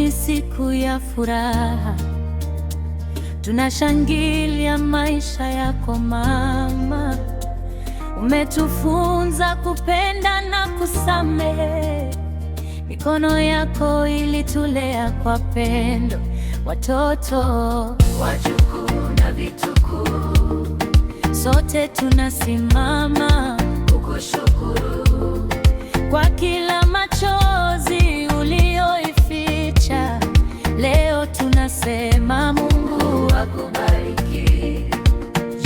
ni siku ya furaha, tunashangilia maisha yako mama. Umetufunza kupenda na kusamehe, mikono yako ilitulea kwa pendo. Watoto, wajukuu na vitukuu, sote tunasimama kukushukuru kwa kila machozi ulioificha. Leo tunasema Mungu akubariki.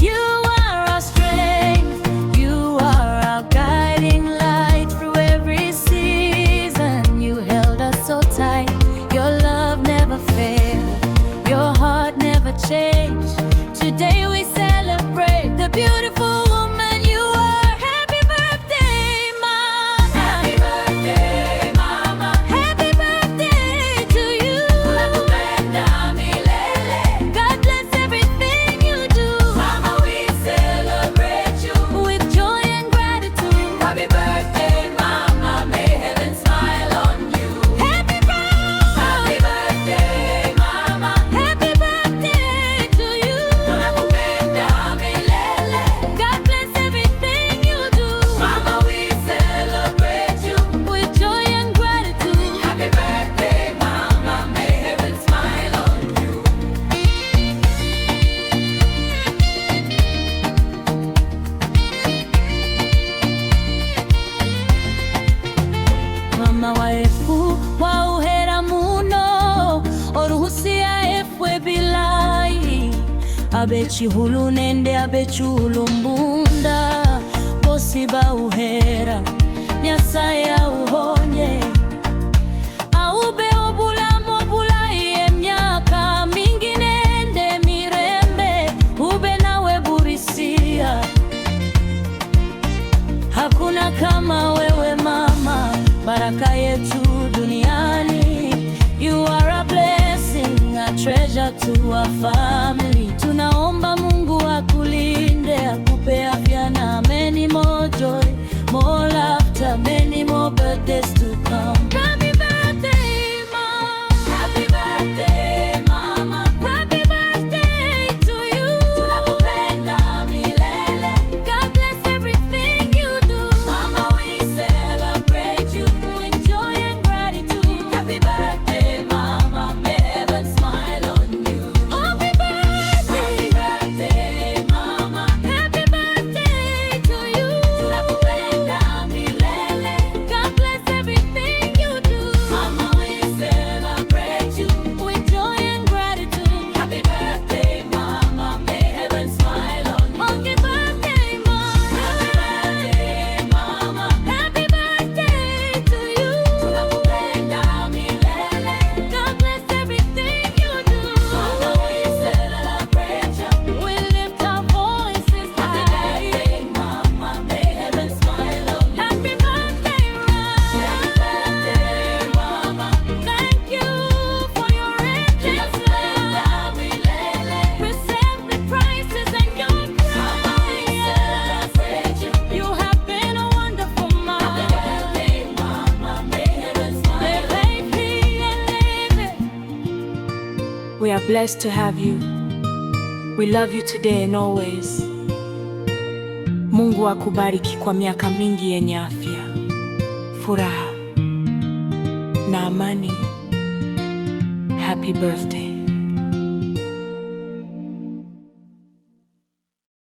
You are our strength, you are our guiding light through every season. You held us so tight, your love never failed, your heart never changed. Today we celebrate the beautiful woman you are. Happy birthday, Mama. Happy birthday, Mama. Happy birthday to you. Tunakupenda milele. God bless everything you do. Mama, we celebrate you with joy and gratitude. Happy birthday, Mama. May heaven smile on you. Happy birthday, Mama. Happy birthday to you. Tunakupenda milele. God bless everything you do. Mama, we celebrate you with joy and gratitude. Happy birthday, Mama. May heaven smile on you. Mama waefu wa uhera muno oruhusia efwe bilai abechihulu nende abechihulu mbunda bosi ba uhera Nyasaye auhonye aube obulamo bulai emyaka mingi nende mirembe ube nawe burisia. Hakuna kama wewe mama, baraka yetu duniani. You are a blessing, a treasure to our family. Tunaomba Mungu akulinde, akupe afya na many more joy, more laughter, many more birthdays to come. Happy birthday, Mama. Happy birthday, Mama. Happy birthday to you. Tunakupenda milele. God bless everything you do. Mama, we celebrate you with joy and gratitude. Happy birthday, Mama. May heaven smile on you. Happy birthday, Mama. Happy birthday to you. Tunakupenda milele. God bless everything you do. Mama, we celebrate you with joy and gratitude. Happy birthday, Mama. May heaven smile on you. Happy birthday, Mama. Happy birthday to you. Tunakupenda milele. God bless everything you do. Mama, we celebrate you. We lift our voices high. Happy birthday, Mama. May heaven smile on you. Happy birthday, Mama. Thank you for your endless love. Receive the praises and your praise. You have been a wonderful mother. May heaven smile on you. We are blessed to have you. We love you today and always. Mungu akubariki kwa miaka mingi yenye afya, furaha na amani. Happy birthday.